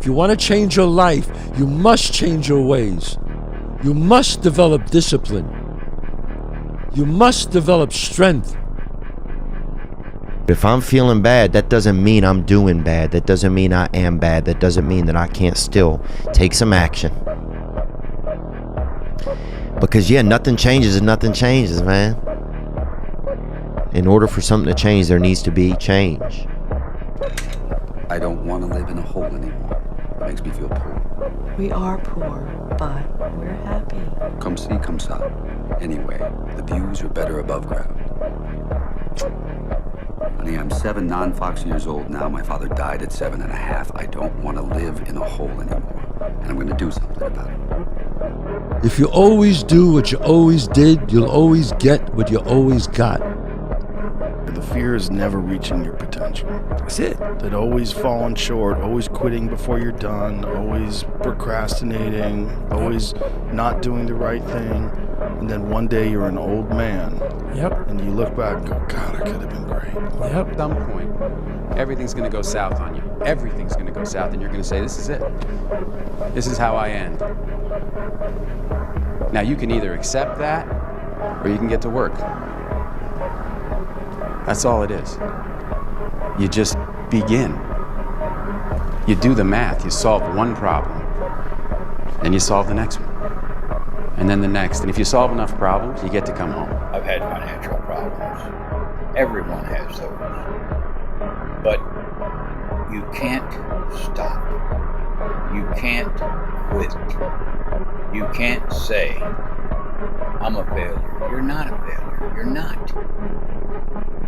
If you want to change your life, you must change your ways. You must develop discipline. You must develop strength. If I'm feeling bad, that doesn't mean I'm doing bad. That doesn't mean I am bad. That doesn't mean that I can't still take some action. Because yeah, nothing changes and nothing changes, man. In order for something to change, there needs to be change. I don't want to live in a hole anymore. It makes me feel poor. We are poor, but we're happy. Come see, come stop. Anyway, the views are better above ground. Honey, I'm 7 non-Fox years old now. My father died at 7.5. I don't want to live in a hole anymore. And I'm going to do something about it. If you always do what you always did, you'll always get what you always got. The fear is never reaching your potential. That's it. That always falling short, always quitting before you're done, always procrastinating, always not doing the right thing. And then one day you're an old man. Yep. And you look back and go, God, I could have been great. Yep. At some point, everything's going to go south on you. Everything's going to go south, and you're going to say, this is it. This is how I end. Now, you can either accept that, or you can get to work. That's all it is. You just begin. You do the math. You solve one problem, then you solve the next one, and then the next. And if you solve enough problems, you get to come home. I've had financial problems. Everyone has those. But you can't stop. You can't quit. You can't say, I'm a failure. You're not a failure. You're not.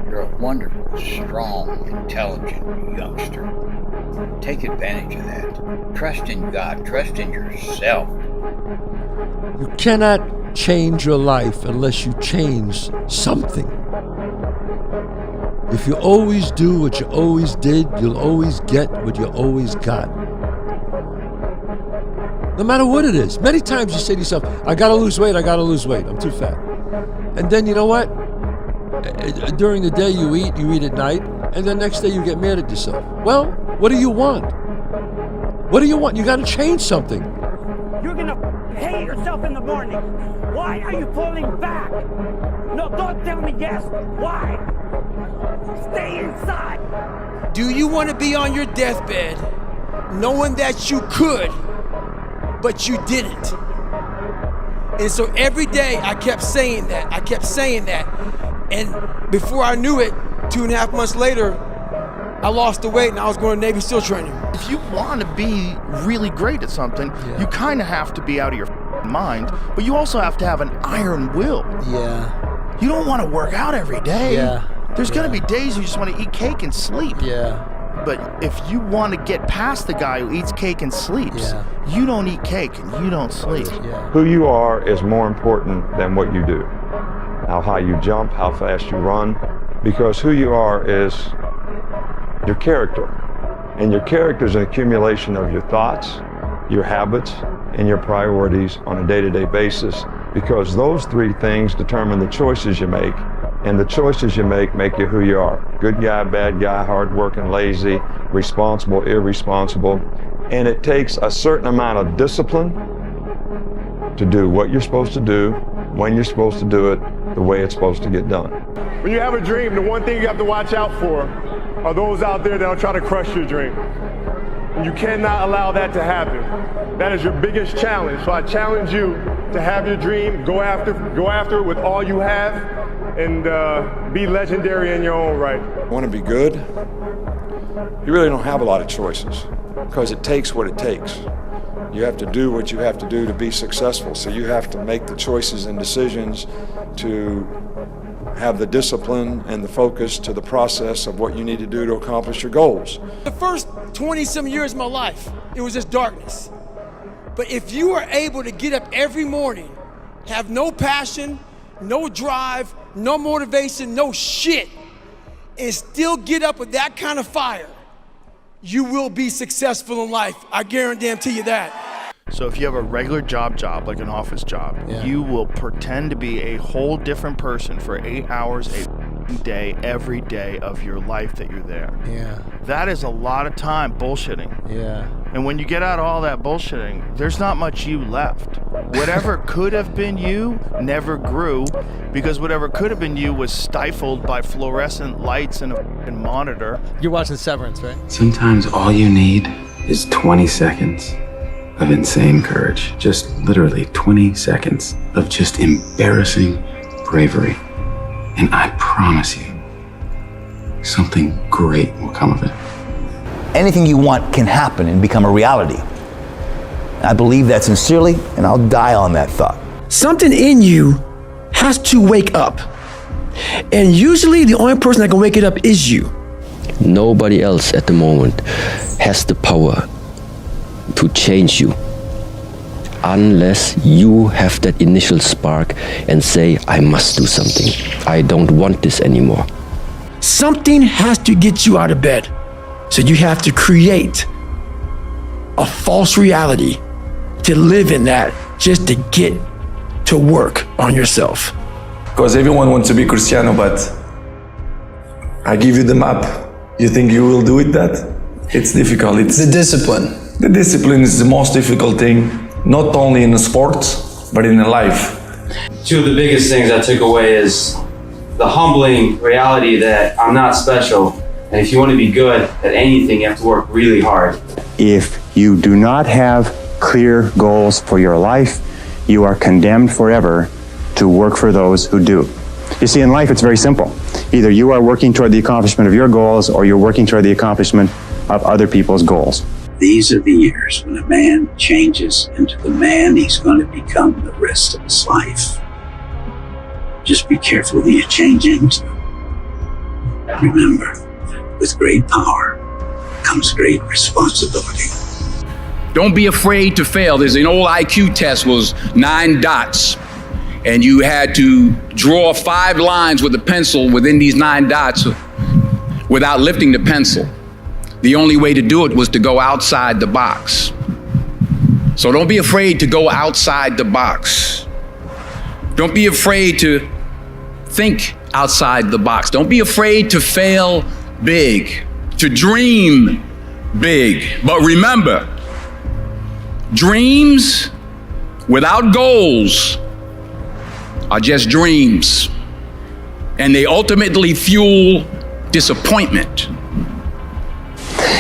You're a wonderful, strong, intelligent youngster. Take advantage of that. Trust in God. Trust in yourself. You cannot change your life unless you change something. If you always do what you always did, you'll always get what you always got. No matter what it is. Many times you say to yourself, I gotta lose weight, I'm too fat. And then you know what? During the day you eat at night, and then next day you get mad at yourself. Well, what do you want? What do you want? You gotta change something. You're gonna hate yourself in the morning. Why are you pulling back? No, don't tell me yes. Why? Stay inside. Do you want to be on your deathbed knowing that you could, but you didn't? And so every day I kept saying that. And before I knew it, 2.5 months later, I lost the weight and I was going to Navy SEAL training. If you want to be really great at something, you kind of have to be out of your mind, but you also have to have an iron will. Yeah. You don't want to work out every day. Yeah. There's going to be days you just want to eat cake and sleep. Yeah. But if you want to get past the guy who eats cake and sleeps, you don't eat cake and you don't sleep. Yeah. Who you are is more important than what you do. How high you jump, how fast you run, because who you are is your character. And your character is an accumulation of your thoughts, your habits, and your priorities on a day-to-day basis, because those 3 things determine the choices you make, and the choices you make you who you are. Good guy, bad guy, hardworking, lazy, responsible, irresponsible. And it takes a certain amount of discipline to do what you're supposed to do, when you're supposed to do it, the way it's supposed to get done. When you have a dream, the one thing you have to watch out for are those out there that'll try to crush your dream. And you cannot allow that to happen. That is your biggest challenge. So I challenge you to have your dream, go after it with all you have, and be legendary in your own right. Want to be good? You really don't have a lot of choices, because it takes what it takes. You have to do what you have to do to be successful. So you have to make the choices and decisions to have the discipline and the focus to the process of what you need to do to accomplish your goals. The first 20-some years of my life, it was just darkness. But if you are able to get up every morning, have no passion, no drive, no motivation, no shit, and still get up with that kind of fire, you will be successful in life. I guarantee you that. So if you have a regular job, like an office job, you will pretend to be a whole different person for 8 hours, day, every day of your life that you're there. Yeah. That is a lot of time bullshitting. Yeah. And when you get out of all that bullshitting, there's not much you left. Whatever could have been you never grew, because whatever could have been you was stifled by fluorescent lights and a f***ing monitor. You're watching Severance, right? Sometimes all you need is 20 seconds of insane courage. Just literally 20 seconds of just embarrassing bravery. And I promise you, something great will come of it. Anything you want can happen and become a reality. I believe that sincerely, and I'll die on that thought. Something in you has to wake up. And usually the only person that can wake it up is you. Nobody else at the moment has the power to change you unless you have that initial spark and say, I must do something. I don't want this anymore. Something has to get you out of bed. So you have to create a false reality to live in that, just to get to work on yourself. Because everyone wants to be Cristiano, but I give you the map. You think you will do it that? It's difficult. It's the discipline. The discipline is the most difficult thing, not only in sports, but in life. Two of the biggest things I took away is the humbling reality that I'm not special. And if you want to be good at anything, you have to work really hard. If you do not have clear goals for your life, you are condemned forever to work for those who do. You see, in life, it's very simple. Either you are working toward the accomplishment of your goals, or you're working toward the accomplishment of other people's goals. These are the years when a man changes into the man he's going to become the rest of his life. Just be careful who you change into. Remember, with great power comes great responsibility. Don't be afraid to fail. There's an old IQ test, was 9 dots. And you had to draw 5 lines with a pencil within these 9 dots without lifting the pencil. The only way to do it was to go outside the box. So don't be afraid to go outside the box. Don't be afraid to think outside the box. Don't be afraid to fail big, to dream big. But remember, dreams without goals are just dreams, and they ultimately fuel disappointment.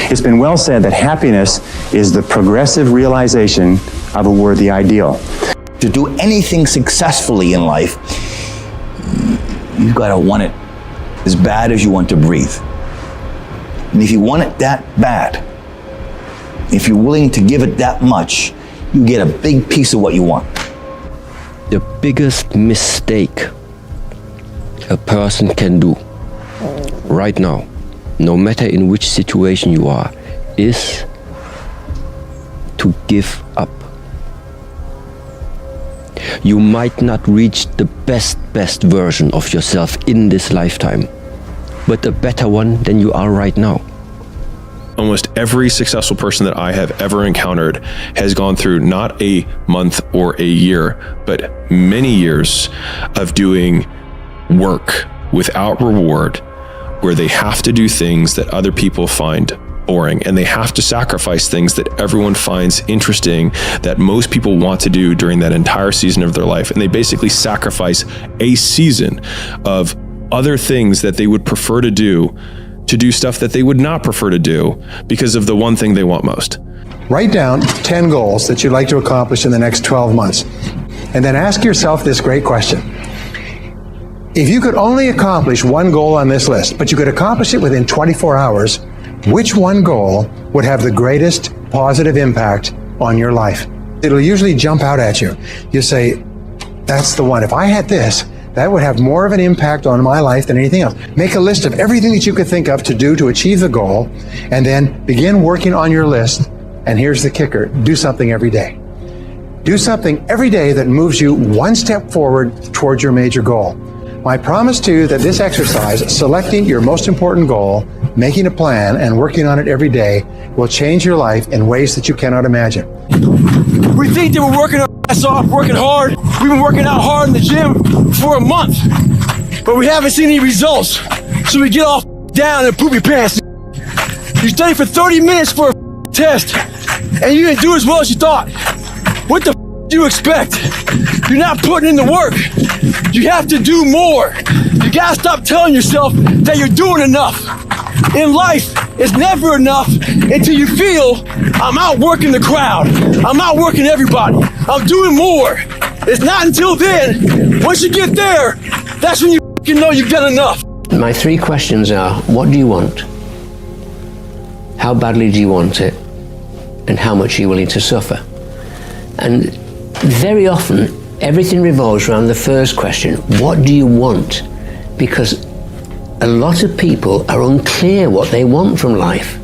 It's been well said that happiness is the progressive realization of a worthy ideal. To do anything successfully in life, you've got to want it as bad as you want to breathe. And if you want it that bad, if you're willing to give it that much, you get a big piece of what you want. The biggest mistake a person can do right now, no matter in which situation you are, is to give up. You might not reach the best version of yourself in this lifetime, but a better one than you are right now. Almost every successful person that I have ever encountered has gone through not a month or a year, but many years of doing work without reward, where they have to do things that other people find boring, and they have to sacrifice things that everyone finds interesting, that most people want to do during that entire season of their life. And they basically sacrifice a season of other things that they would prefer to do stuff that they would not prefer to do because of the one thing they want most. Write down 10 goals that you'd like to accomplish in the next 12 months. And then ask yourself this great question. If you could only accomplish one goal on this list, but you could accomplish it within 24 hours, which one goal would have the greatest positive impact on your life? It'll usually jump out at you. You say, that's the one. If I had this, that would have more of an impact on my life than anything else. Make a list of everything that you could think of to do to achieve the goal, and then begin working on your list. And here's the kicker, do something every day. Do something every day that moves you one step forward towards your major goal. My promise to you that this exercise, selecting your most important goal, making a plan, and working on it every day, will change your life in ways that you cannot imagine. We think that we're working our ass off, working hard. We've been working out hard in the gym for a month. but we haven't seen any results. So we get off down and poop your pants. You study for 30 minutes for a test, and you didn't do as well as you thought. What the do you expect? You're not putting in the work. You have to do more. You gotta stop telling yourself that you're doing enough. In life, it's never enough until you feel I'm outworking the crowd. I'm outworking everybody. I'm doing more. It's not until then. Once you get there, that's when you know you've done enough. My 3 questions are, what do you want? How badly do you want it? And how much are you willing to suffer? And very often, everything revolves around the first question, what do you want? Because a lot of people are unclear what they want from life.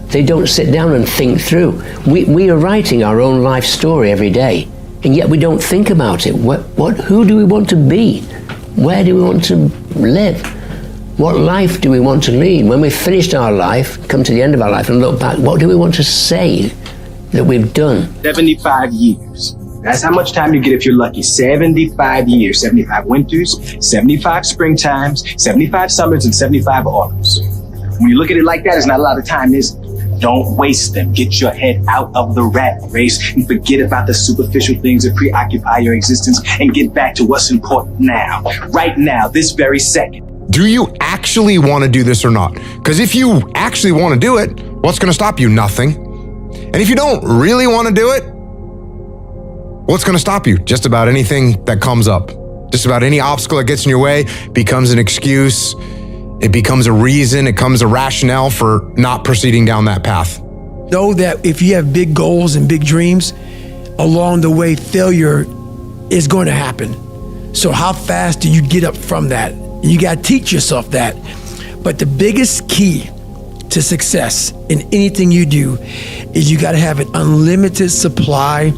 They don't sit down and think through. We are writing our own life story every day, and yet we don't think about it. Who do we want to be? Where do we want to live? What life do we want to lead? When we've finished our life, come to the end of our life and look back, what do we want to say that we've done? 75 years. That's how much time you get if you're lucky. 75 years, 75 winters, 75 springtimes, 75 summers, and 75 autumns. When you look at it like that, it's not a lot of time, is it? Don't waste them. Get your head out of the rat race and forget about the superficial things that preoccupy your existence and get back to what's important now. Right now, this very second. Do you actually want to do this or not? Because if you actually want to do it, what's going to stop you? Nothing. And if you don't really want to do it, what's going to stop you? Just about anything that comes up. Just about any obstacle that gets in your way becomes an excuse. It becomes a reason. It becomes a rationale for not proceeding down that path. Know that if you have big goals and big dreams, along the way, failure is going to happen. So how fast do you get up from that? You got to teach yourself that. But the biggest key to success in anything you do is you got to have an unlimited supply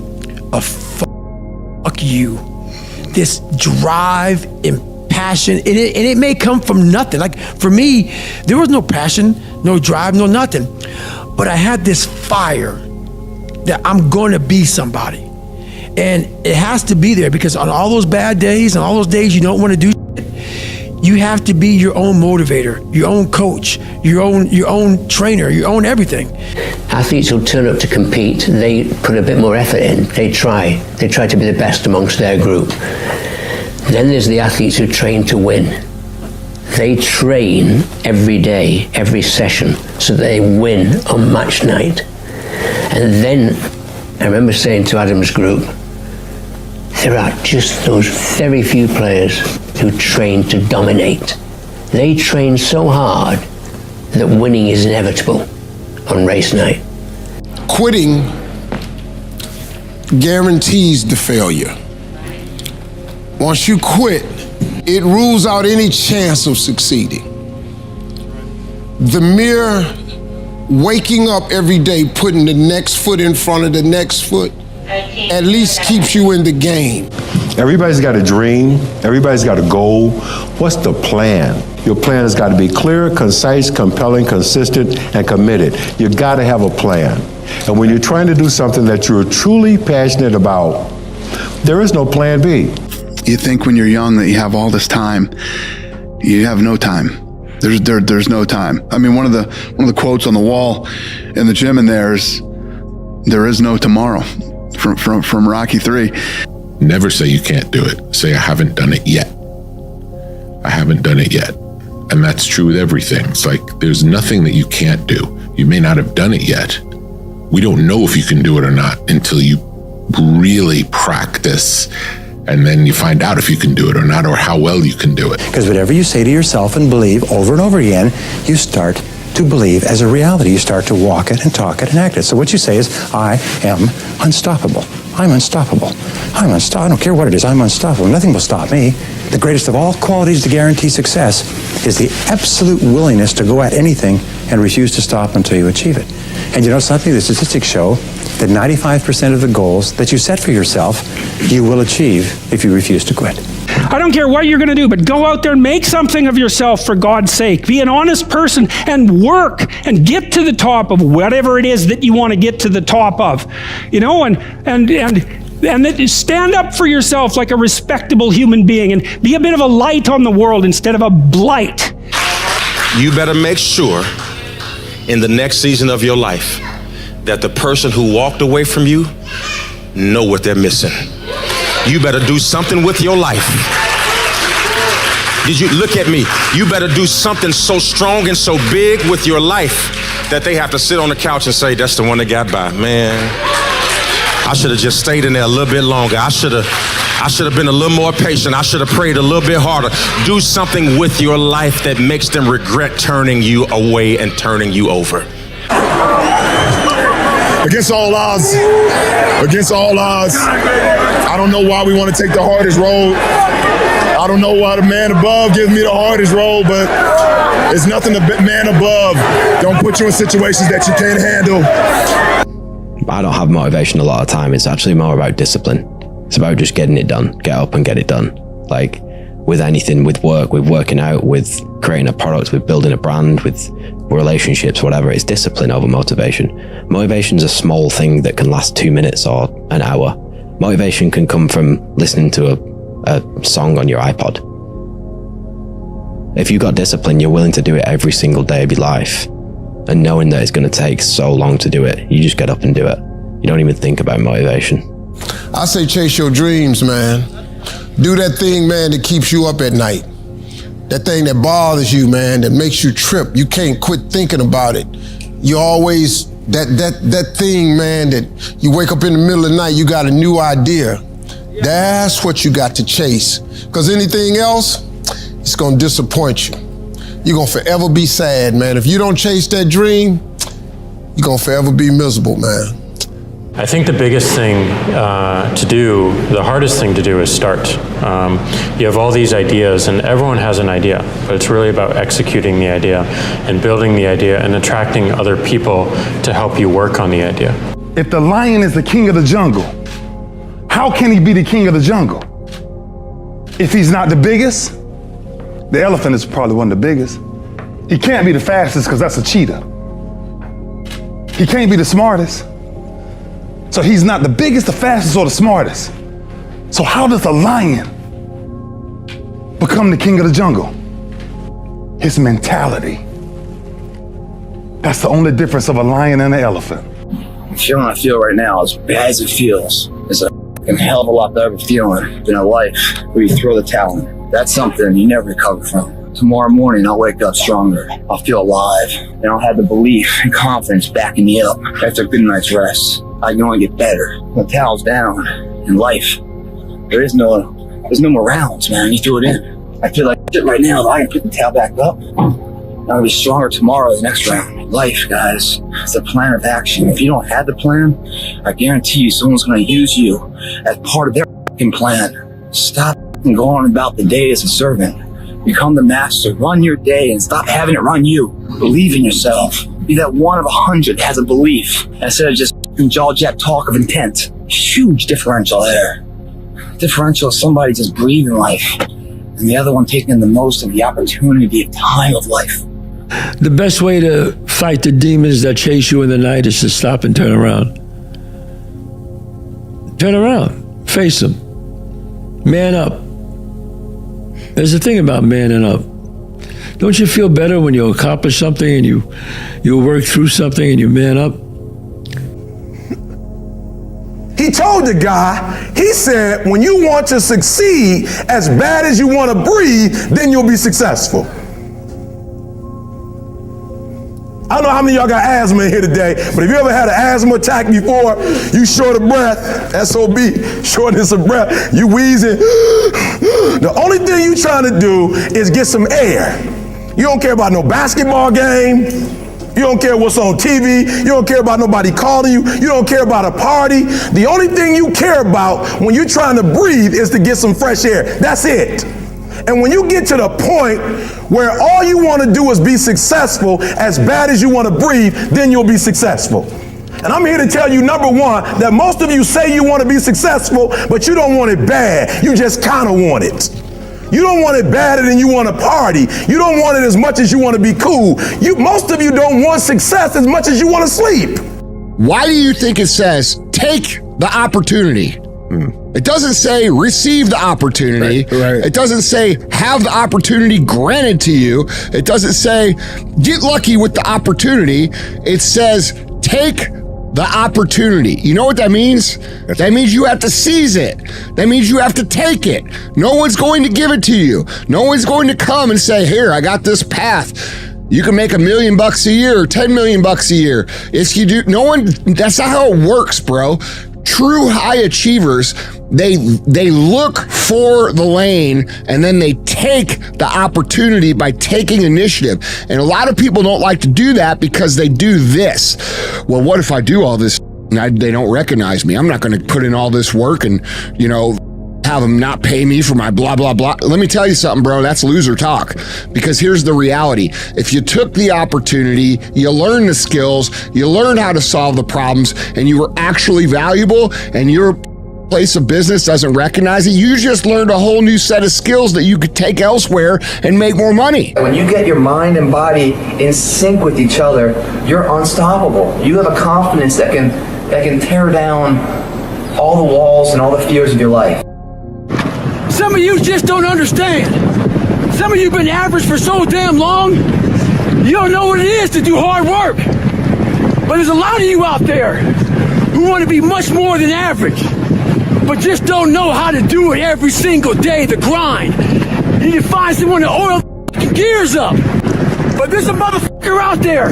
of fuck you. This drive and passion, and it may come from nothing. Like for me, there was no passion, no drive, no nothing. But I had this fire that I'm going to be somebody. And it has to be there because on all those bad days and all those days you don't want to do shit, you have to be your own motivator, your own coach, your own trainer, your own everything. Athletes who turn up to compete, they put a bit more effort in. They try to be the best amongst their group. Then there's the athletes who train to win. They train every day, every session, so that they win on match night. And then I remember saying to Adam's group, there are just those very few players who train to dominate. They train so hard that winning is inevitable on race night. Quitting guarantees the failure. Once you quit, it rules out any chance of succeeding. The mere waking up every day, putting the next foot in front of the next foot, at least keeps you in the game. Everybody's got a dream. Everybody's got a goal. What's the plan? Your plan has got to be clear, concise, compelling, consistent, and committed. You got to have a plan. And when you're trying to do something that you're truly passionate about, there is no plan B. You think when you're young that you have all this time. You have no time. There's no time. I mean, one of the quotes on the wall in the gym in there is no tomorrow from Rocky 3. Never say you can't do it. Say I haven't done it yet. I haven't done it yet. And that's true with everything. It's like there's nothing that you can't do. You may not have done it yet. We don't know if you can do it or not until you really practice. And then you find out if you can do it or not, or how well you can do it. Because whatever you say to yourself and believe over and over again, you start to believe as a reality. You start to walk it and talk it and act it. So what you say is, I am unstoppable. I'm unstoppable. I don't care what it is. I'm unstoppable. Nothing will stop me. The greatest of all qualities to guarantee success is the absolute willingness to go at anything and refuse to stop until you achieve it. And you know something? The statistics show that 95% of the goals that you set for yourself, you will achieve if you refuse to quit. I don't care what you're going to do, but go out there and make something of yourself for God's sake. Be an honest person and work and get to the top of whatever it is that you want to get to the top of. You know, and And that stand up for yourself like a respectable human being and be a bit of a light on the world instead of a blight. You better make sure in the next season of your life that the person who walked away from you know what they're missing. You better do something with your life. Did you look at me? You better do something so strong and so big with your life that they have to sit on the couch and say, that's the one that got by. Man, I should have just stayed in there a little bit longer. I should have been a little more patient. I should have prayed a little bit harder. Do something with your life that makes them regret turning you away and turning you over. Against all odds, I don't know why we want to take the hardest road. I don't know why the man above gives me the hardest road, but it's nothing the man above don't put you in situations that you can't handle. I don't have motivation a lot of time. It's actually more about discipline. It's about just getting it done. Get up and get it done. Like with anything, with work, with working out, with creating a product, with building a brand, with relationships, whatever. It's discipline over motivation. Motivation's a small thing that can last 2 minutes or an hour. Motivation can come from listening to a song on your iPod. If you've got discipline, you're willing to do it every single day of your life. And knowing that it's going to take so long to do it, you just get up and do it. You don't even think about motivation. I say chase your dreams, man. Do that thing, man, that keeps you up at night. That thing that bothers you, man, that makes you trip. You can't quit thinking about it. You always, that thing, man, that you wake up in the middle of the night, you got a new idea. That's what you got to chase. Because anything else, it's gonna disappoint you. You're gonna forever be sad, man. If you don't chase that dream, you're gonna forever be miserable, man. I think the biggest thing to do, the hardest thing to do is start. You have all these ideas and everyone has an idea, but it's really about executing the idea and building the idea and attracting other people to help you work on the idea. If the lion is the king of the jungle, how can he be the king of the jungle? If he's not the biggest, the elephant is probably one of the biggest. He can't be the fastest because that's a cheetah. He can't be the smartest. So he's not the biggest, the fastest, or the smartest. So how does a lion become the king of the jungle? His mentality. That's the only difference of a lion and an elephant. The feeling I feel right now, as bad as it feels, is a hell of a lot better feeling than a life where you throw the towel in. That's something you never recover from. Tomorrow morning, I'll wake up stronger. I'll feel alive, and I'll have the belief and confidence backing me up after a good night's rest. I can only get better. When the towel's down in life, there's no more rounds, man. You threw it in. I feel like shit right now, I can pick the towel back up. I'll be stronger tomorrow, the next round. Life, guys, it's a plan of action. If you don't have the plan, I guarantee you someone's gonna use you as part of their fucking plan. Stop going about the day as a servant. Become the master. Run your day and stop having it run you. Believe in yourself. Be that one of 100 that has a belief instead of just jaw-jack talk of intent. Huge differential there. Differential is somebody just breathing life and the other one taking the most of the opportunity of time of life. The best way to fight the demons that chase you in the night is to stop and turn around. Turn around. Face them. Man up. There's a thing about manning up. Don't you feel better when you accomplish something and you work through something and you man up? He told the guy, he said, when you want to succeed as bad as you want to breathe, then you'll be successful. I don't know how many of y'all got asthma in here today, but if you ever had an asthma attack before, you short of breath, SOB, shortness of breath, you wheezing. The only thing you trying to do is get some air. You don't care about no basketball game. You don't care what's on TV. You don't care about nobody calling you. You don't care about a party. The only thing you care about when you're trying to breathe is to get some fresh air. That's it. And when you get to the point where all you want to do is be successful as bad as you want to breathe, then you'll be successful. And I'm here to tell you, number one, that most of you say you want to be successful, but you don't want it bad. You just kind of want it. You don't want it badder than you want to party. You don't want it as much as you want to be cool. Most of you don't want success as much as you want to sleep. Why do you think it says, take the opportunity? It doesn't say receive the opportunity. Right. It doesn't say have the opportunity granted to you. It doesn't say get lucky with the opportunity. It says take the opportunity. You know what that means? That means you have to seize it. That means you have to take it. No one's going to give it to you. No one's going to come and say, here, I got this path. You can make $1 million a year or $10 million a year. If you do, no one, that's not how it works, bro. True high achievers, they look for the lane and then they take the opportunity by taking initiative. And a lot of people don't like to do that because they do this. Well, what if I do all this and they don't recognize me? I'm not going to put in all this work and, you know, have them not pay me for my blah, blah, blah. Let me tell you something, bro. That's loser talk. Because here's the reality. If you took the opportunity, you learned the skills, you learned how to solve the problems, and you were actually valuable, and your place of business doesn't recognize it, you just learned a whole new set of skills that you could take elsewhere and make more money. When you get your mind and body in sync with each other, you're unstoppable. You have a confidence that can tear down all the walls and all the fears of your life. Some of you just don't understand. Some of you have been average for so damn long, you don't know what it is to do hard work. But there's a lot of you out there who want to be much more than average, but just don't know how to do it every single day, the grind. You need to find someone to oil the gears up. But there's a motherfucker out there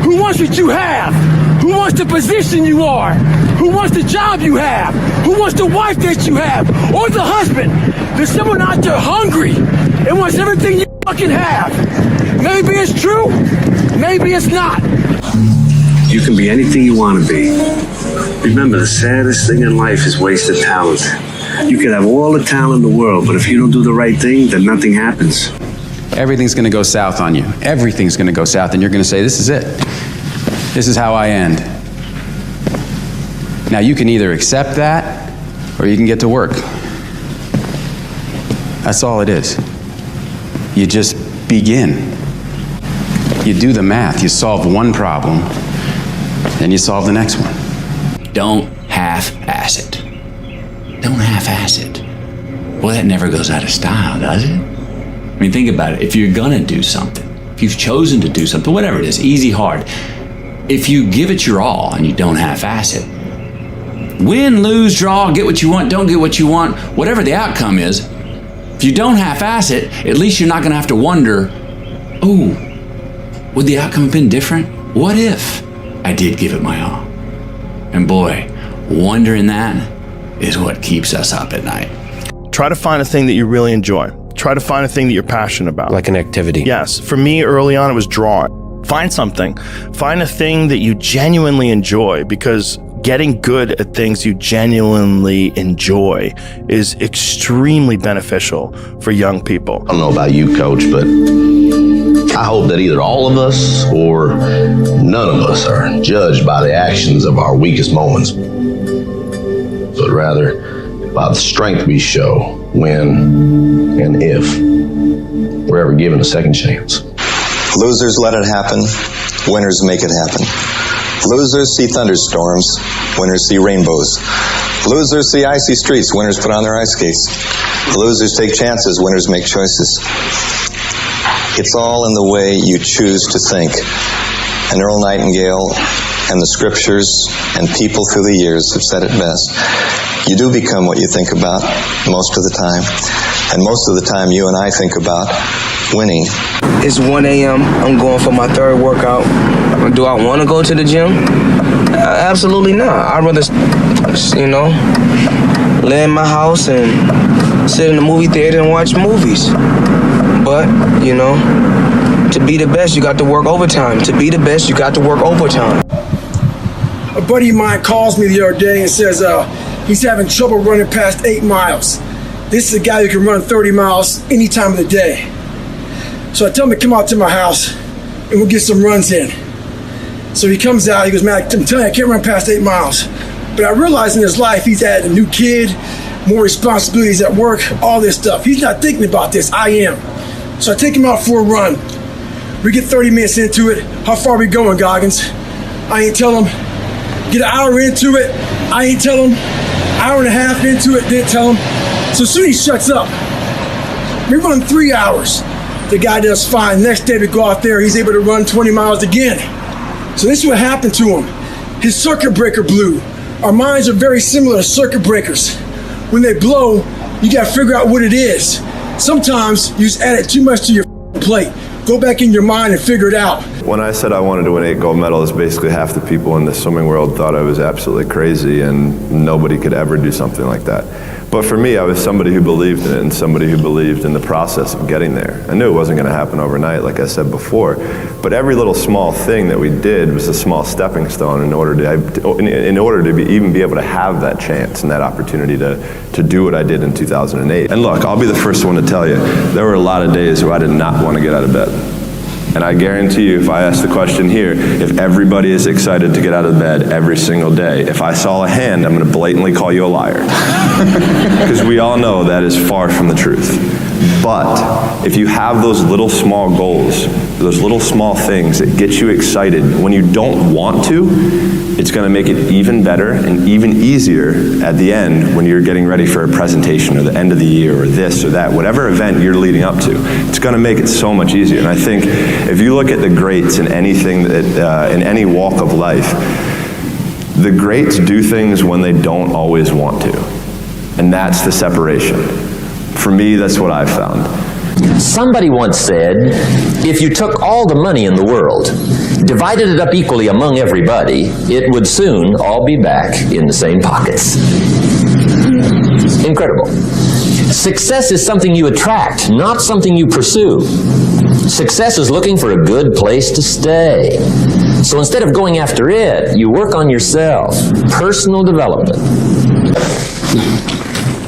who wants what you have, who wants the position you are, who wants the job you have, who wants the wife that you have, or the husband. There's someone out there hungry and wants everything you fucking have. Maybe it's true, maybe it's not. You can be anything you want to be. Remember, the saddest thing in life is wasted talent. You can have all the talent in the world, but if you don't do the right thing, then nothing happens. Everything's going to go south on you. Everything's going to go south, and you're going to say, this is it. This is how I end. Now, you can either accept that, or you can get to work. That's all it is. You just begin. You do the math. You solve one problem, then you solve the next one. Don't half-ass it. Don't half-ass it. Well, that never goes out of style, does it? I mean, think about it. If you're gonna do something, if you've chosen to do something, whatever it is, easy, hard, if you give it your all and you don't half-ass it, win, lose, draw, get what you want, don't get what you want, whatever the outcome is, if you don't half-ass it, at least you're not gonna have to wonder, oh, would the outcome have been different? What if I did give it my all? And boy, wondering that is what keeps us up at night. Try to find a thing that you really enjoy. Try to find a thing that you're passionate about. Like an activity. Yes. For me, early on, it was drawing. Find something. Find a thing that you genuinely enjoy, because getting good at things you genuinely enjoy is extremely beneficial for young people. I don't know about you, Coach, but I hope that either all of us or none of us are judged by the actions of our weakest moments, but rather by the strength we show when and if we're ever given a second chance. Losers let it happen. Winners make it happen. Losers see thunderstorms. Winners see rainbows. Losers see icy streets. Winners put on their ice skates. Losers take chances. Winners make choices. It's all in the way you choose to think. And Earl Nightingale and the scriptures and people through the years have said it best. You do become what you think about most of the time. And most of the time you and I think about winning. It's 1 a.m. I'm going for my third workout. Do I want to go to the gym? Absolutely not. I'd rather, lay in my house and sit in the movie theater and watch movies. But, to be the best, you got to work overtime. To be the best, you got to work overtime. A buddy of mine calls me the other day and says he's having trouble running past 8 miles. This is a guy who can run 30 miles any time of the day. So I tell him to come out to my house and we'll get some runs in. So he comes out, he goes, man, I'm telling you, I can't run past 8 miles. But I realize in his life, he's had a new kid, more responsibilities at work, all this stuff. He's not thinking about this, I am. So I take him out for a run. We get 30 minutes into it. How far are we going, Goggins? I ain't tell him. Get an hour into it. I ain't tell him. hour and a half into it, didn't tell him. So soon he shuts up. We run 3 hours. The guy does fine. Next day we go out there, he's able to run 20 miles again. So this is what happened to him. His circuit breaker blew. Our minds are very similar to circuit breakers. When they blow, you gotta figure out what it is. Sometimes you just add it too much to your plate. Go back in your mind and figure it out. When I said I wanted to win 8 gold medals, basically half the people in the swimming world thought I was absolutely crazy and nobody could ever do something like that. But for me, I was somebody who believed in it and somebody who believed in the process of getting there. I knew it wasn't going to happen overnight, like I said before, but every little small thing that we did was a small stepping stone in order to even be able to have that chance and that opportunity to do what I did in 2008. And look, I'll be the first one to tell you, there were a lot of days where I did not want to get out of bed. And I guarantee you, if I ask the question here, if everybody is excited to get out of bed every single day, if I saw a hand, I'm going to blatantly call you a liar. Because we all know that is far from the truth. But if you have those little small goals, those little small things that get you excited when you don't want to, it's going to make it even better and even easier at the end when you're getting ready for a presentation or the end of the year or this or that, whatever event you're leading up to. It's going to make it so much easier. And I think if you look at the greats in anything that, in any walk of life, the greats do things when they don't always want to. And that's the separation. For me, that's what I've found. Somebody once said, if you took all the money in the world, divided it up equally among everybody, it would soon all be back in the same pockets. Incredible. Success is something you attract, not something you pursue. Success is looking for a good place to stay. So instead of going after it, you work on yourself. Personal development.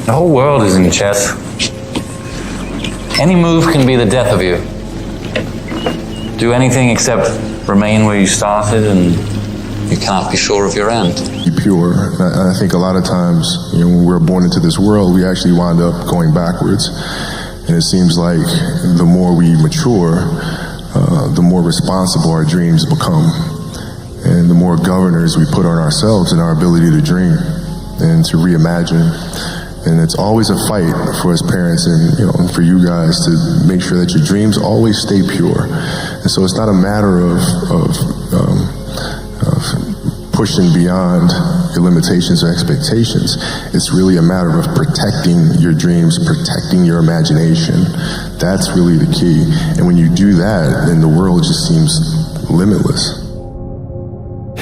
The whole world is in chess. Any move can be the death of you. Do anything except remain where you started and you cannot be sure of your end. Be pure. I think a lot of times, when we're born into this world, we actually wind up going backwards. And it seems like the more we mature, the more responsible our dreams become. And the more governors we put on ourselves and our ability to dream and to reimagine. And it's always a fight for us parents and for you guys to make sure that your dreams always stay pure. And so it's not a matter of pushing beyond your limitations or expectations. It's really a matter of protecting your dreams, protecting your imagination. That's really the key. And when you do that, then the world just seems limitless.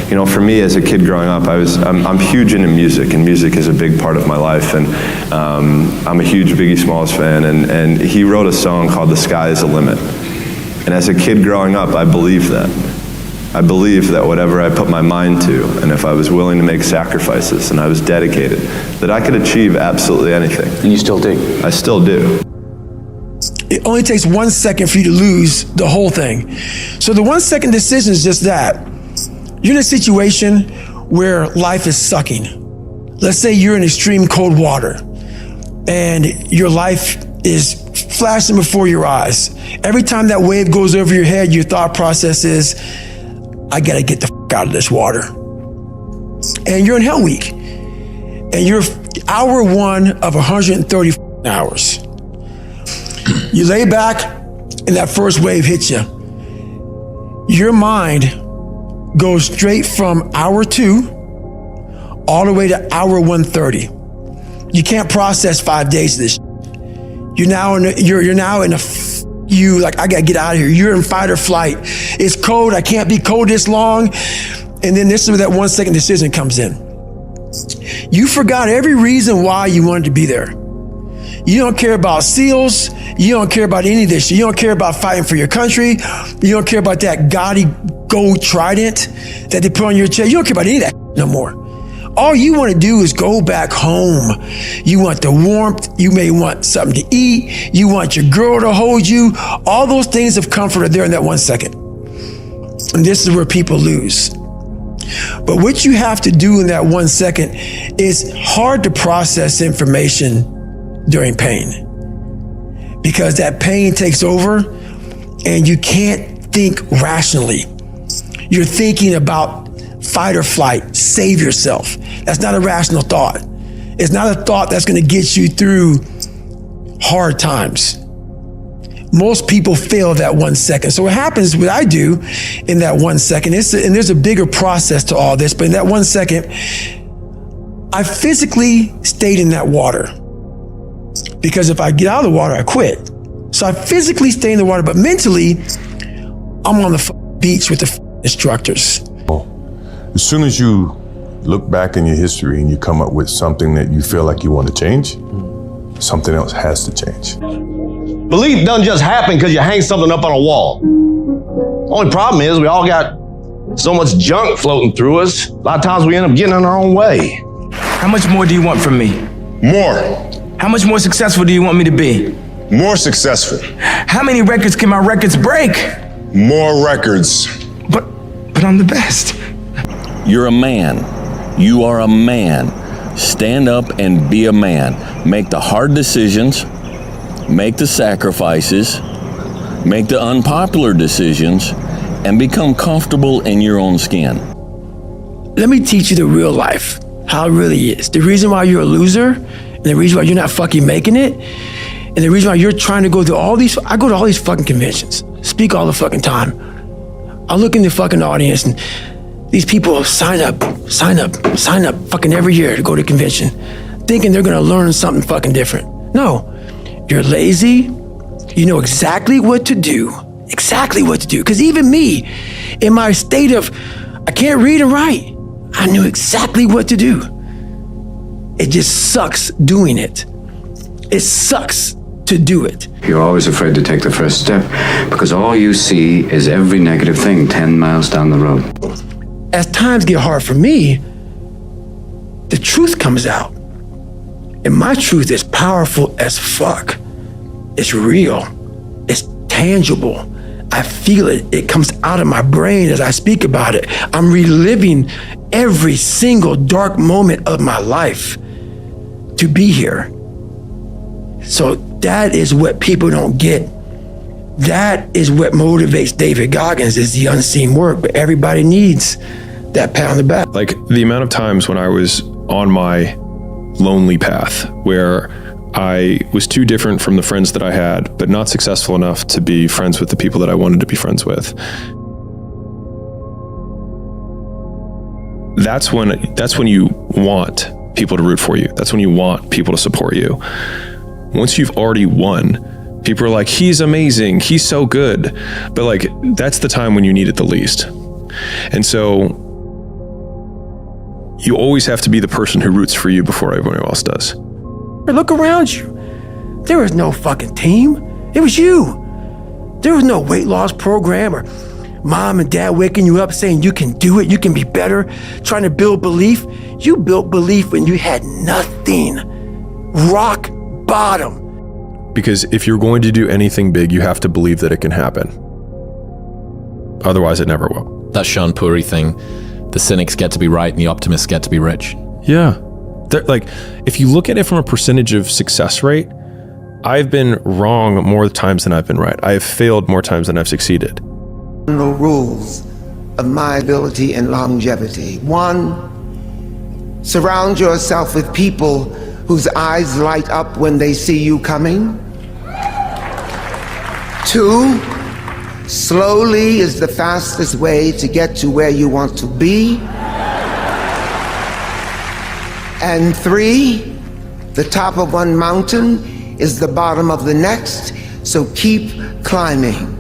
You know, for me as a kid growing up, I'm huge into music, and music is a big part of my life. And I'm a huge Biggie Smalls fan, and he wrote a song called "The Sky Is the Limit." And as a kid growing up, I believed that. I believed that whatever I put my mind to, and if I was willing to make sacrifices, and I was dedicated, that I could achieve absolutely anything. And you still do? I still do. It only takes 1 second for you to lose the whole thing. So the 1 second decision is just that. You're in a situation where life is sucking. Let's say you're in extreme cold water and your life is flashing before your eyes. Every time that wave goes over your head, your thought process is, I gotta get the out of this water. And you're in Hell Week. And you're hour 1 of 130 hours. You lay back and that first wave hits you. Your mind goes straight from hour 2 all the way to hour 130. You can't process 5 days of this. You're now in I gotta get out of here. You're in fight or flight. It's cold, I can't be cold this long. And then this is where that 1 second decision comes in. You forgot every reason why you wanted to be there. You don't care about SEALs. You don't care about any of this. You don't care about fighting for your country. You don't care about that gaudy gold trident that they put on your chest. You don't care about any of that no more. All you want to do is go back home. You want the warmth. You may want something to eat. You want your girl to hold you. All those things of comfort are there in that 1 second. And this is where people lose. But what you have to do in that 1 second is hard to process information during pain. Because that pain takes over and you can't think rationally. You're thinking about fight or flight, save yourself. That's not a rational thought. It's not a thought that's going to get you through hard times. Most people fail that 1 second. So what happens, what I do in that 1 second, and there's a bigger process to all this, but in that 1 second, I physically stayed in that water. Because if I get out of the water, I quit. So I physically stay in the water, but mentally, I'm on the beach with the instructors. As soon as you look back in your history and you come up with something that you feel like you want to change, something else has to change. Belief doesn't just happen because you hang something up on a wall. Only problem is we all got so much junk floating through us. A lot of times we end up getting in our own way. How much more do you want from me? More. How much more successful do you want me to be? More successful. How many records can my records break? More records. But I'm the best. You're a man. You are a man. Stand up and be a man. Make the hard decisions. Make the sacrifices. Make the unpopular decisions. And become comfortable in your own skin. Let me teach you the real life, how it really is. The reason why you're a loser, and the reason why you're not fucking making it, and the reason why you're trying to go to all these, I go to all these fucking conventions, speak all the fucking time. I look in the fucking audience and these people sign up fucking every year to go to convention, thinking they're gonna learn something fucking different. No, you're lazy, you know exactly what to do. Because even me, in my state of, I can't read and write, I knew exactly what to do. It just sucks doing it. It sucks to do it. You're always afraid to take the first step because all you see is every negative thing 10 miles down the road. As times get hard for me, the truth comes out. And my truth is powerful as fuck. It's real. It's tangible. I feel it. It comes out of my brain as I speak about it. I'm reliving every single dark moment of my life to be here. So that is what people don't get. That is what motivates David Goggins, is the unseen work. But everybody needs that pat on the back. Like the amount of times when I was on my lonely path where I was too different from the friends that I had, but not successful enough to be friends with the people that I wanted to be friends with. That's when you want people to root for you. That's when you want people to support you. Once you've already won, people are like, he's amazing, he's so good. But like, that's the time when you need it the least. And so you always have to be the person who roots for you before everyone else does. Look around you. There was no fucking team. It was you. There was no weight loss program or mom and dad waking you up saying you can do it, you can be better, trying to build belief. You built belief when you had nothing. Rock bottom. Because if you're going to do anything big, you have to believe that it can happen. Otherwise, it never will. That Sean Puri thing, the cynics get to be right and the optimists get to be rich. Yeah. Like, if you look at it from a percentage of success rate, I've been wrong more times than I've been right. I have failed more times than I've succeeded. No rules of my ability and longevity. 1, surround yourself with people whose eyes light up when they see you coming. 2, slowly is the fastest way to get to where you want to be. And 3, the top of one mountain is the bottom of the next, so keep climbing.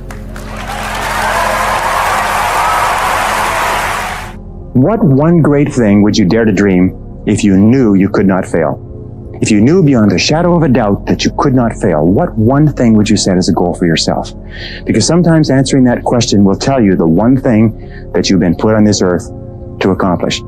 What one great thing would you dare to dream if you knew you could not fail? If you knew beyond a shadow of a doubt that you could not fail, what one thing would you set as a goal for yourself? Because sometimes answering that question will tell you the one thing that you've been put on this earth to accomplish.